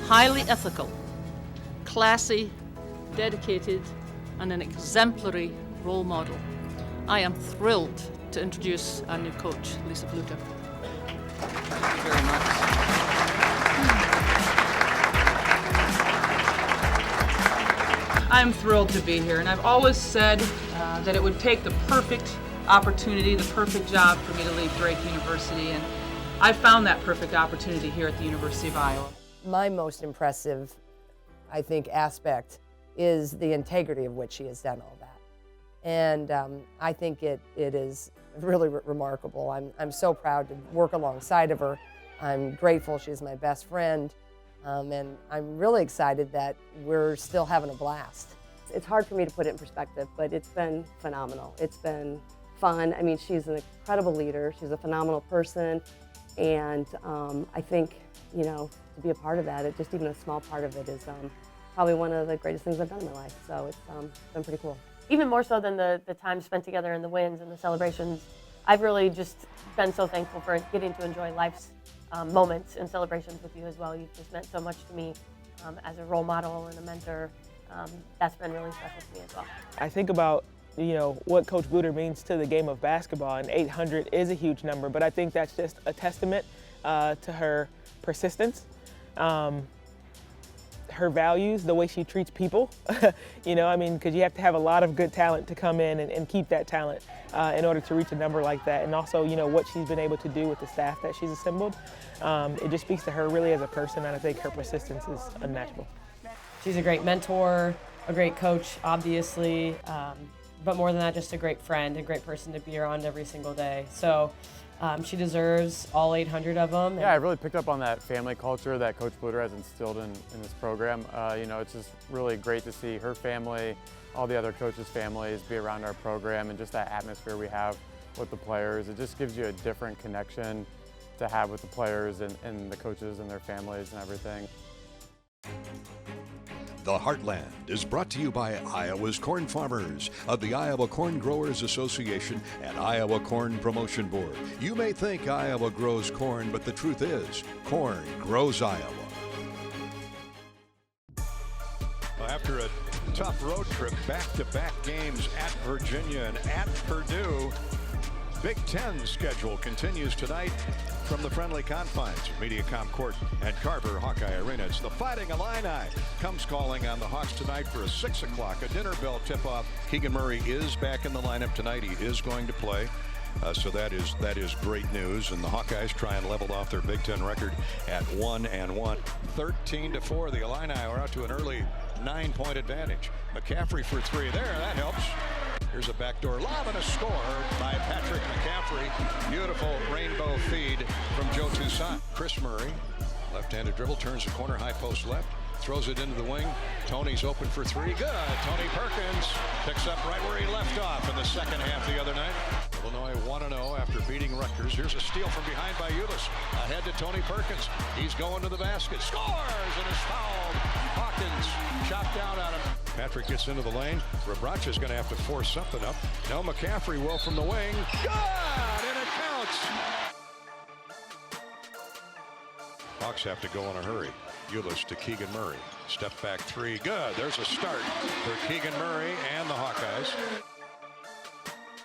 highly ethical, classy, dedicated, and an exemplary role model. I am thrilled to introduce our new coach, Lisa Bluder. Thank you very much. I'm thrilled to be here, and I've always said that it would take the perfect opportunity, the perfect job for me to leave Drake University, and I found that perfect opportunity here at the University of Iowa. My most impressive, I think, aspect is the integrity of which she has done all that. And I think it is really remarkable. I'm so proud to work alongside of her. I'm grateful she's my best friend. And I'm really excited that we're still having a blast. It's hard for me to put it in perspective, but it's been phenomenal. It's been fun. I mean, she's an incredible leader. She's a phenomenal person. And I think, you know, to be a part of that, just even a small part of it is probably one of the greatest things I've done in my life. So it's been pretty cool. Even more so than the time spent together and the wins and the celebrations, I've really just been so thankful for getting to enjoy life's moments and celebrations with you as well. You've just meant so much to me as a role model and a mentor. That's been really special to me as well. I think about, you know, what Coach Bluder means to the game of basketball, and 800 is a huge number, but I think that's just a testament to her persistence, her values, the way she treats people. You know, I mean, because you have to have a lot of good talent to come in and keep that talent in order to reach a number like that. And also, you know, what she's been able to do with the staff that she's assembled. It just speaks to her really as a person, and I think her persistence is unmatchable. She's a great mentor, a great coach, obviously, but more than that, just a great friend, a great person to be around every single day. So she deserves all 800 of them. Yeah, I really picked up on that family culture that Coach Bluder has instilled in this program. You know, it's just really great to see her family, all the other coaches' families be around our program, and just that atmosphere we have with the players. It just gives you a different connection to have with the players and the coaches and their families and everything. The Heartland is brought to you by Iowa's corn farmers of the Iowa Corn Growers Association and Iowa Corn Promotion Board. You may think Iowa grows corn, but the truth is, corn grows Iowa. After a tough road trip, back-to-back games at Virginia and at Purdue, Big Ten schedule continues tonight from the friendly confines of Mediacom Court and Carver Hawkeye Arena. It's the Fighting Illini comes calling on the Hawks tonight for a 6 o'clock, a dinner bell tip-off. Keegan Murray is back in the lineup tonight. He is going to play. So that is great news, and the Hawkeyes try and level off their Big Ten record at 1-1. 13-4, the Illini are out to an early 9-point advantage. McCaffrey for three there, that helps. Here's a backdoor lob and a score by Patrick McCaffrey. Beautiful rainbow feed from Joe Toussaint. Chris Murray, left-handed dribble, turns the corner, high post left, throws it into the wing. Tony's open for three. Good. Tony Perkins picks up right where he left off in the second half the other night. Illinois 1-0 after beating Rutgers. Here's a steal from behind by Ulis. Ahead to Tony Perkins. He's going to the basket. Scores and is fouled. Hawkins chopped down on him. Patrick gets into the lane. Rabracha's going to have to force something up. No, McCaffrey will from the wing. Good! And it counts. Hawks have to go in a hurry. Ulis to Keegan Murray. Step back three. Good. There's a start for Keegan Murray and the Hawkeyes.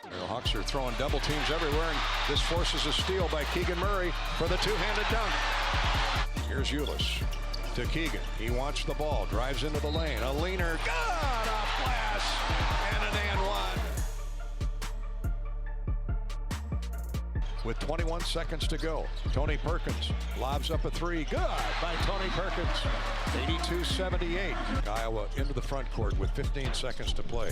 The Hawks are throwing double teams everywhere, and this forces a steal by Keegan Murray for the two-handed dunk. Here's Ulis to Keegan. He wants the ball, drives into the lane. A leaner, good, off glass, and an and one. With 21 seconds to go, Tony Perkins lobs up a three. Good by Tony Perkins. 82-78. Iowa into the front court with 15 seconds to play.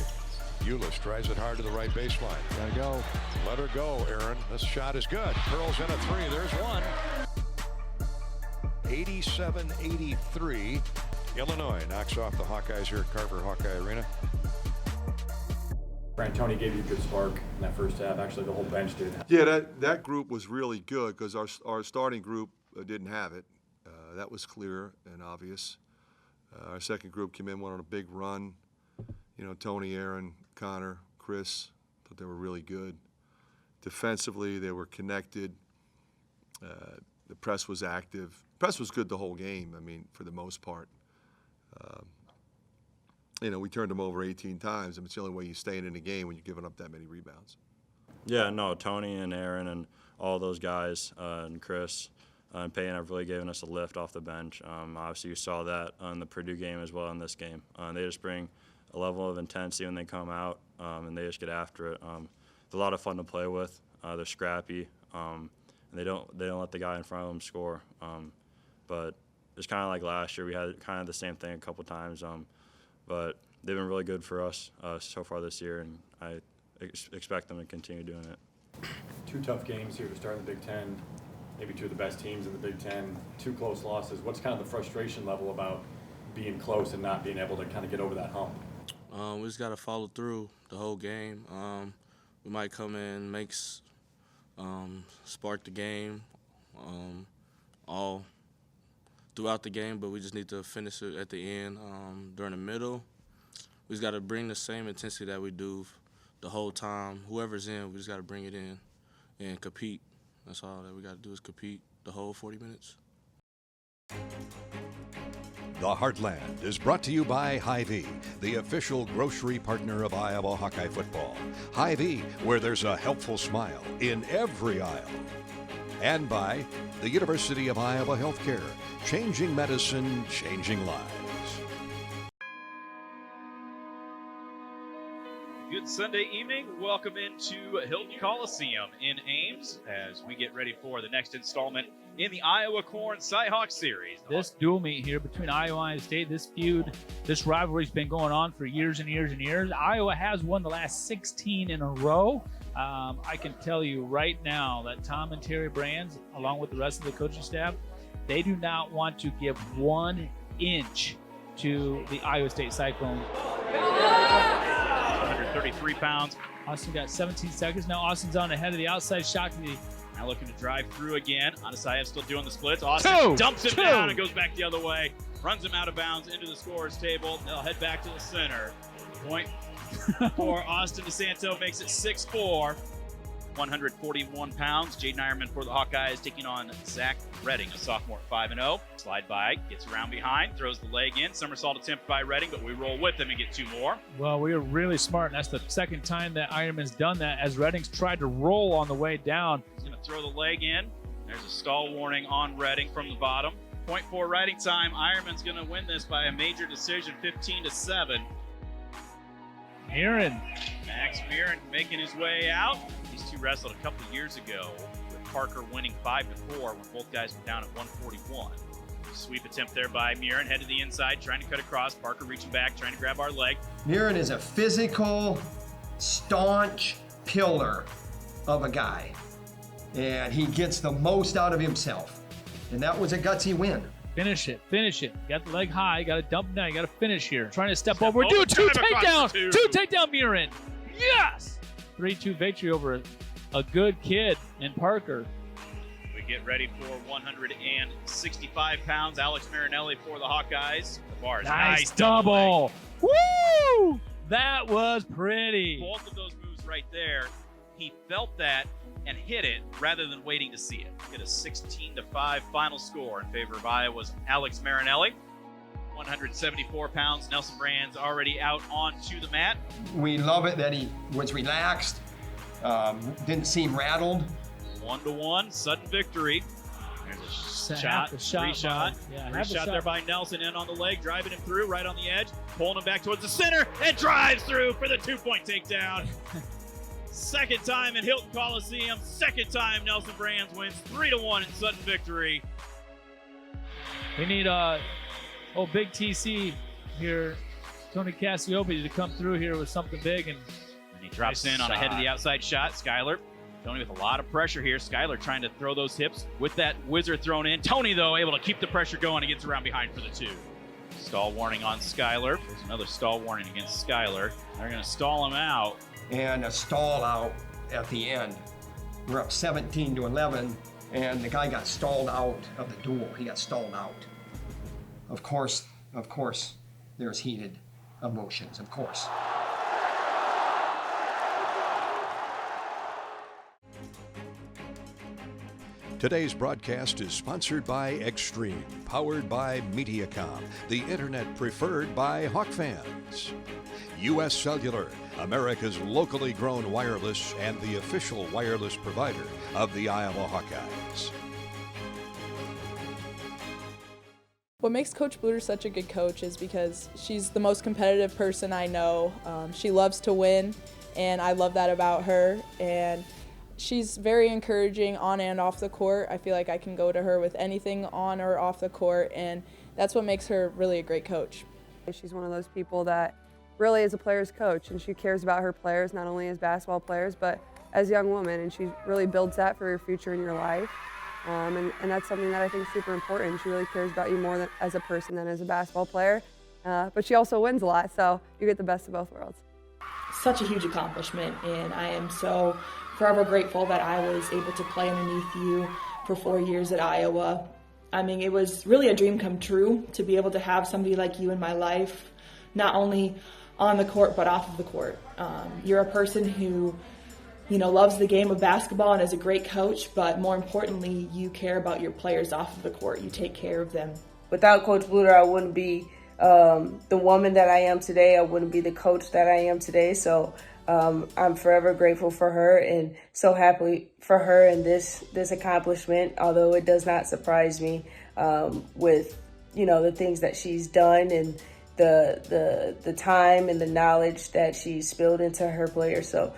Ulis drives it hard to the right baseline. Gotta go. Let her go, Aaron. This shot is good. Curls in a three. There's one. 87-83. Illinois knocks off the Hawkeyes here at Carver Hawkeye Arena. Tony gave you a good spark in that first half. Actually, the whole bench did. Yeah, that group was really good because our starting group didn't have it. That was clear and obvious. Our second group came in, went on a big run. You know, Tony, Aaron, Connor, Chris, thought they were really good. Defensively, they were connected. The press was active. Press was good the whole game, I mean, for the most part. We turned them over 18 times, and it's the only way you stay in the game when you're giving up that many rebounds. Yeah, no, Tony and Aaron and all those guys, and Chris and Payne have really given us a lift off the bench. Obviously, you saw that in the Purdue game as well in this game. They just bring a level of intensity when they come out, and they just get after it. It's a lot of fun to play with. They're scrappy, and they don't let the guy in front of them score. But it's kind of like last year. We had kind of the same thing a couple times, but they've been really good for us so far this year, and I expect them to continue doing it. 2 tough games here to start in the Big Ten, maybe 2 of the best teams in the Big Ten, 2 close losses. What's kind of the frustration level about being close and not being able to kind of get over that hump? We just got to follow through the whole game. We might come in, spark the game all throughout the game, but we just need to finish it at the end. During the middle, we just got to bring the same intensity that we do the whole time. Whoever's in, we just got to bring it in and compete. That's all that we got to do is compete the whole 40 minutes. The Heartland is brought to you by Hy-Vee, the official grocery partner of Iowa Hawkeye football. Hy-Vee, where there's a helpful smile in every aisle. And by the University of Iowa Healthcare, changing medicine, changing lives. Good Sunday evening. Welcome into Hilton Coliseum in Ames as we get ready for the next installment in the Iowa Corn CyHawk Series. This dual meet here between Iowa and Iowa State, this feud, this rivalry's been going on for years and years and years. Iowa has won the last 16 in a row. I can tell you right now that Tom and Terry Brands, along with the rest of the coaching staff, they do not want to give 1 inch to the Iowa State Cyclones. 133 pounds. Austin got 17 seconds. Now Austin's on ahead of the outside shot. Now looking to drive through again. Anasayev still doing the splits. Austin dumps him down and goes back the other way. Runs him out of bounds into the scorer's table. They'll head back to the center. Point for Austin DeSanto makes it 6-4. 141 pounds. Jaden Ironman for the Hawkeyes taking on Zach Redding, a sophomore at 5-0. Slide by, gets around behind, throws the leg in. Somersault attempt by Redding, but we roll with him and get 2 more. Well, we are really smart, and that's the second time that Ironman's done that as Redding's tried to roll on the way down. He's going to throw the leg in. There's a stall warning on Redding from the bottom. Point for riding time. Ironman's going to win this by a major decision, 15-7. Max Mirren making his way out. These two wrestled a couple years ago with Parker winning 5-4 when both guys were down at 141. Sweep attempt there by Mirren, head to the inside, trying to cut across. Parker reaching back, trying to grab our leg. Mirren is a physical, staunch pillar of a guy, and he gets the most out of himself. And that was a gutsy win. Finish it. Got the leg high, got to dump down, you got to finish here. Trying to step over, do 2 takedown, 2 takedown Mirren. Yes! 3-2 victory over a good kid in Parker. We get ready for 165 pounds. Alex Marinelli for the Hawkeyes. The bar is nice double. Woo! That was pretty. Both of those moves right there, he felt that and hit it rather than waiting to see it. Get a 16-5 final score in favor of Iowa's Alex Marinelli. 174 pounds. Nelson Brands already out onto the mat. We love it that he was relaxed, didn't seem rattled. 1-1, sudden victory. There's a shot, re-shot. Re-shot there by Nelson, in on the leg, driving him through, right on the edge, pulling him back towards the center, and drives through for the 2-point takedown. Second time in Hilton Coliseum, second time Nelson Brands wins 3-1 in sudden victory. We need Big TC here, Tony Cassiope, to come through here with something big. And he drops in on a head of the outside shot. Skyler, Tony with a lot of pressure here. Skyler trying to throw those hips with that whizzer thrown in. Tony, though, able to keep the pressure going and gets around behind for the 2. Stall warning on Skyler. There's another stall warning against Skyler. They're going to stall him out. And a stall out at the end. We're up 17-11, and the guy got stalled out of the duel. He got stalled out. Of course, there's heated emotions, of course. Today's broadcast is sponsored by Extreme, powered by Mediacom, the internet preferred by Hawk fans. U.S. Cellular, America's locally grown wireless and the official wireless provider of the Iowa Hawkeyes. What makes Coach Bluder such a good coach is because she's the most competitive person I know. She loves to win, and I love that about her. And she's very encouraging on and off the court. I feel like I can go to her with anything on or off the court, and that's what makes her really a great coach. She's one of those people that really is a player's coach, and she cares about her players, not only as basketball players, but as a young woman, and she really builds that for your future in your life. And that's something that I think is super important. She really cares about you more than, as a person than as a basketball player. But she also wins a lot, so you get the best of both worlds. Such a huge accomplishment, and I am so forever grateful that I was able to play underneath you for 4 years at Iowa. I mean, it was really a dream come true to be able to have somebody like you in my life, not only on the court but off of the court. You're a person who, you know, loves the game of basketball and is a great coach, but more importantly, you care about your players off of the court. You take care of them. Without Coach Bluder, I wouldn't be the woman that I am today. I wouldn't be the coach that I am today. So I'm forever grateful for her and so happy for her and this accomplishment, although it does not surprise me with, you know, the things that she's done and the time and the knowledge that she's spilled into her players. So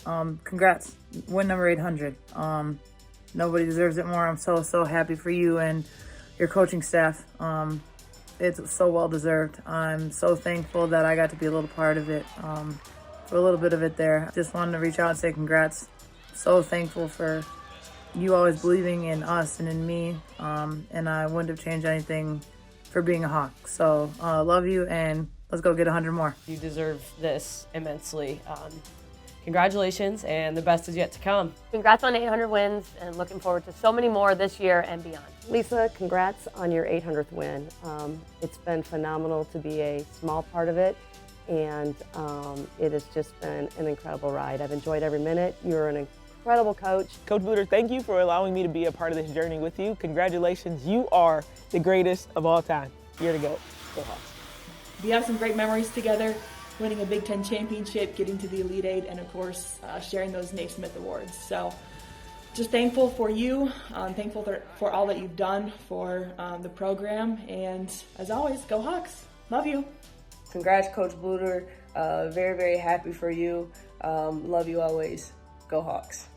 congrats, win number 800. Nobody deserves it more. I'm so happy for you and your coaching staff. It's so well deserved. I'm so thankful that I got to be a little part of it, for a little bit of it there. Just wanted to reach out and say congrats. So thankful for you always believing in us and in me, and I wouldn't have changed anything for being a Hawk. So love you, and let's go get 100 more. You deserve this immensely. Congratulations, and the best is yet to come. Congrats on 800 wins, and looking forward to so many more this year and beyond. Lisa, congrats on your 800th win. It's been phenomenal to be a small part of it, and it has just been an incredible ride. I've enjoyed every minute. You're an incredible coach. Coach Bluder, thank you for allowing me to be a part of this journey with you. Congratulations, you are the greatest of all time. You're the GOAT. Go Hawks. We have some great memories together, winning a Big Ten championship, getting to the Elite Eight, and of course, sharing those Naismith Awards. So just thankful for you, thankful for all that you've done for the program, and as always, go Hawks. Love you. Congrats, Coach Bluder. Very happy for you. Love you always. Go Hawks.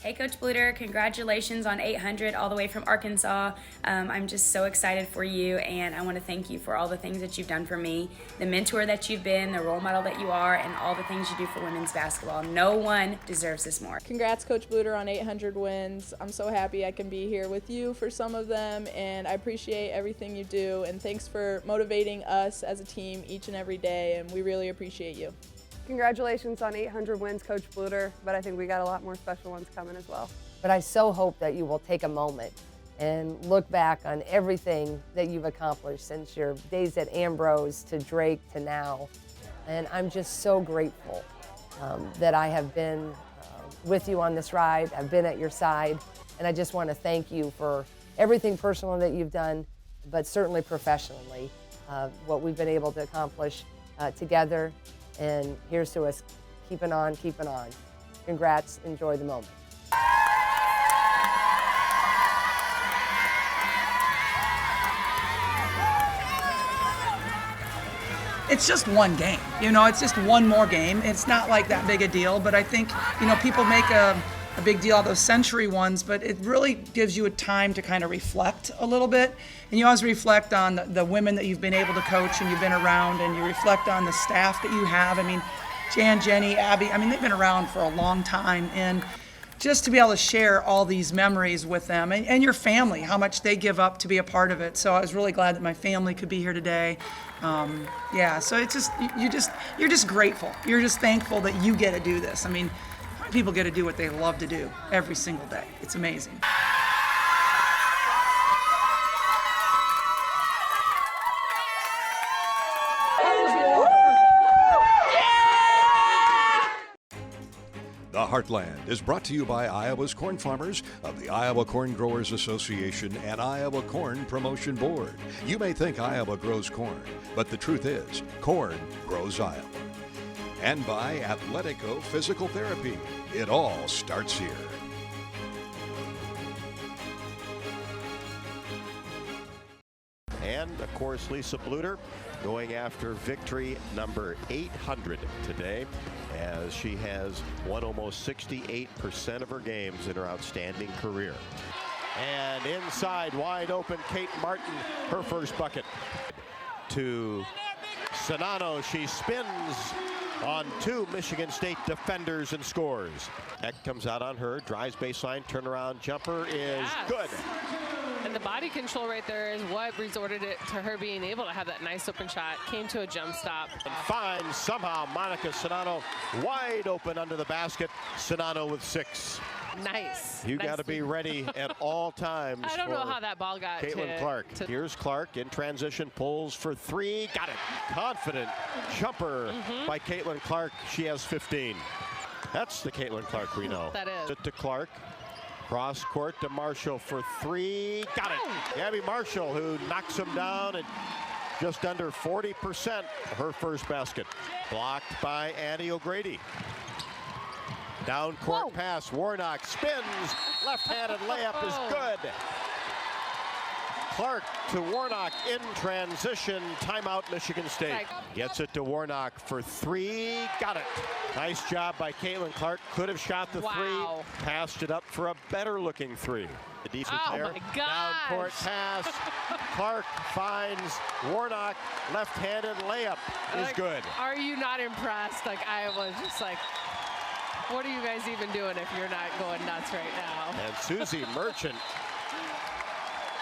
Hey Coach Bluder, congratulations on 800 all the way from Arkansas. I'm just so excited for you, and I want to thank you for all the things that you've done for me, the mentor that you've been, the role model that you are, and all the things you do for women's basketball. No one deserves this more. Congrats Coach Bluder on 800 wins. I'm so happy I can be here with you for some of them, and I appreciate everything you do, and thanks for motivating us as a team each and every day, and we really appreciate you. Congratulations on 800 wins, Coach Bluder, but I think we got a lot more special ones coming as well. But I so hope that you will take a moment and look back on everything that you've accomplished since your days at Ambrose to Drake to now. And I'm just so grateful that I have been with you on this ride. I've been at your side, and I just want to thank you for everything personal that you've done, but certainly professionally, what we've been able to accomplish together. And here's to us keeping on. Congrats, enjoy the moment. It's just one game, you know, it's just one more game. It's not like that big a deal, but I think, you know, people make a big deal of those century ones, but it really gives you a time to kind of reflect a little bit. And you always reflect on the women that you've been able to coach and you've been around, and you reflect on the staff that you have. I mean, Jan, Jenny, Abby, I mean, they've been around for a long time. And just to be able to share all these memories with them and your family, how much they give up to be a part of it. So I was really glad that my family could be here today. Yeah, so it's just, you're just grateful. You're just thankful that you get to do this. I mean, people get to do what they love to do every single day. It's amazing. The The Heartland is brought to you by Iowa's corn farmers of the Iowa Corn Growers Association and Iowa Corn Promotion Board. You may think Iowa grows corn, but the truth is, corn grows Iowa. And by Athletico Physical Therapy. It all starts here. And, of course, Lisa Bluder going after victory number 800 today, as she has won almost 68% of her games in her outstanding career. And inside, wide open, Kate Martin, her first bucket. To Sonano, she spins on two Michigan State defenders and scores. Eck comes out on her, drives baseline, turnaround jumper is good. And the body control right there is what resorted it to her being able to have that nice open shot. Came to a jump stop. And finds somehow Monica Sonano wide open under the basket. Sonano with 6. Nice. You got to be ready at all times. I don't know how that ball got Caitlin Clark. Here's Clark in transition, pulls for 3. Got it. Confident jumper by Caitlin Clark. She has 15. That's the Caitlin Clark we know. That is. To Clark. Cross court to Marshall for 3. Got it. Gabby Marshall, who knocks him down at just under 40%. Her first basket. Blocked by Annie O'Grady. Down court pass. Warnock spins. Left-handed layup is good. Clark to Warnock in transition. Timeout, Michigan State. Gets it to Warnock for 3. Got it. Nice job by Caitlin Clark. Could have shot the 3. Passed it up for a better-looking 3. The defense there. My gosh. Down court pass. Clark finds Warnock. Left-handed layup is good. Are you not impressed? Like, Iowa's just like, what are you guys even doing if you're not going nuts right now? And Susie Merchant,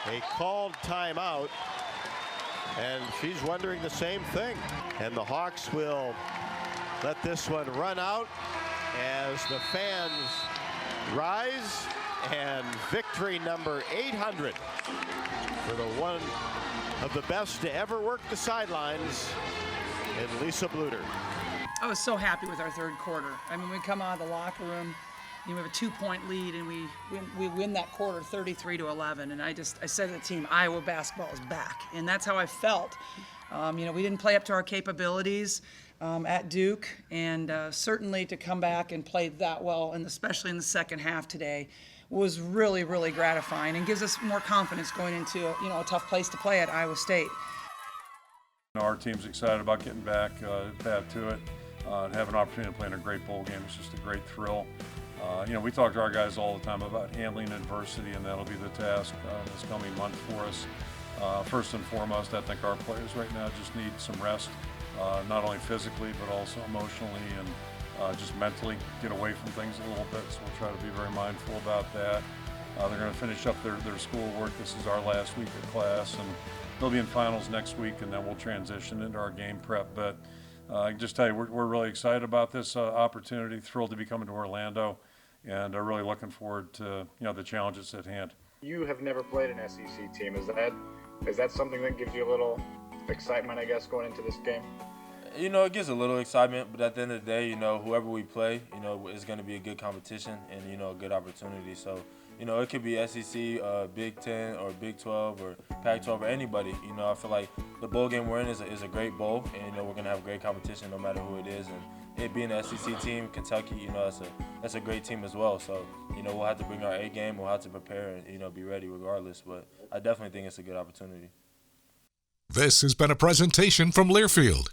a called timeout, and she's wondering the same thing. And the Hawks will let this one run out as the fans rise, and victory number 800 for the one of the best to ever work the sidelines in Lisa Bluder. I was so happy with our third quarter. I mean, we come out of the locker room, we have a 2-point lead, and we win that quarter 33-11. And I said to the team, Iowa basketball is back, and that's how I felt. We didn't play up to our capabilities at Duke, and certainly to come back and play that well, and especially in the second half today, was really, really gratifying and gives us more confidence going into a tough place to play at Iowa State. Our team's excited about getting back to it. And have an opportunity to play in a great bowl game. It's just a great thrill. We talk to our guys all the time about handling adversity, and that'll be the task this coming month for us. First and foremost, I think our players right now just need some rest, not only physically but also emotionally and just mentally get away from things a little bit. So we'll try to be very mindful about that. They're going to finish up their schoolwork. This is our last week of class, and they'll be in finals next week, and then we'll transition into our game prep. But I can just tell you, we're really excited about this opportunity, thrilled to be coming to Orlando, and really looking forward to the challenges at hand. You have never played an SEC team. Is that something that gives you a little excitement, I guess, going into this game? It gives a little excitement, but at the end of the day, whoever we play, is going to be a good competition and, a good opportunity. So, it could be SEC, Big 10, or Big 12, or Pac-12, or anybody. I feel like the bowl game we're in is a great bowl, and, we're going to have great competition no matter who it is. And it being an SEC team, Kentucky, that's a great team as well. So, we'll have to bring our A game, we'll have to prepare and, be ready regardless. But I definitely think it's a good opportunity. This has been a presentation from Learfield,